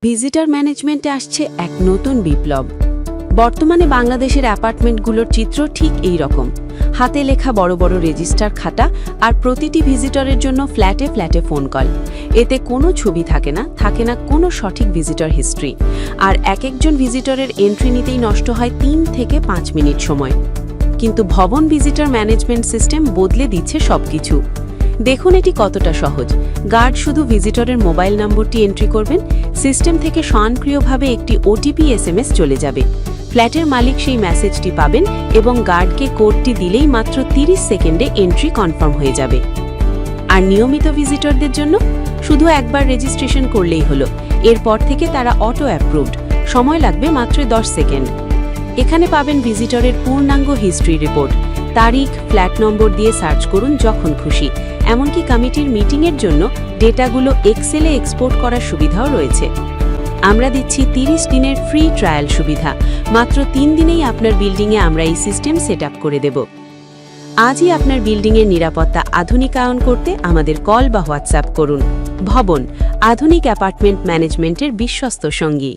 Visitor ম্যানেজমেন্টে আসছে এক নতুন বিপ্লব। বর্তমানে বাংলাদেশের অ্যাপার্টমেন্টগুলোর চিত্র ঠিক এই রকম। হাতে লেখা বড় বড় রেজিস্টার খাতা আর প্রতিটি ভিজিটরের জন্য ফ্ল্যাটে ফ্ল্যাটে ফোন কল। এতে কোনো ছবি থাকে না কোনো সঠিক ভিজিটর হিস্ট্রি। আর একজন ভিজিটরের এন্ট্রি নিতেই নষ্ট হয় 3 থেকে 5 মিনিট সময়। কিন্তু ভবন ভিজিটর ম্যানেজমেন্ট সিস্টেম বদলে দিচ্ছে সবকিছু। দেখুন এটি কতটা সহজ। গার্ড শুধু ভিজিটরের মোবাইল নম্বরটি এন্ট্রি করবেন, সিস্টেম থেকে স্বয়ংক্রিয়ভাবে একটি ওটিপি এসএমএস চলে যাবে। ফ্ল্যাটের মালিক সেই মেসেজটি পাবেন এবং গার্ডকে কোডটি দিলেই মাত্র 30 সেকেন্ডে এন্ট্রি কনফার্ম হয়ে যাবে। আর নিয়মিত ভিজিটরদের জন্য শুধু একবার রেজিস্ট্রেশন করলেই হলো। এরপর থেকে তারা অটো অ্যাপ্রুভড, সময় লাগবে মাত্র 10 সেকেন্ড। এখানে পাবেন ভিজিটরের পূর্ণাঙ্গ হিস্ট্রি রিপোর্ট, তারিখ, ফ্ল্যাট নম্বর দিয়ে সার্চ করুন যখন খুশি। এমনকি কমিটির মিটিংয়ের জন্য ডেটাগুলো এক্সেলে এক্সপোর্ট করার সুবিধাও রয়েছে। আমরা দিচ্ছি 30 দিনের ফ্রি ট্রায়াল সুবিধা। মাত্র 3 দিনেই আপনার বিল্ডিংয়ে আমরা এই সিস্টেম সেট আপ করে দেব। আজই আপনার বিল্ডিংয়ের নিরাপত্তা আধুনিকায়ন করতে আমাদের কল বা হোয়াটসঅ্যাপ করুন। ভবন, আধুনিক অ্যাপার্টমেন্ট ম্যানেজমেন্টের বিশ্বস্ত সঙ্গী।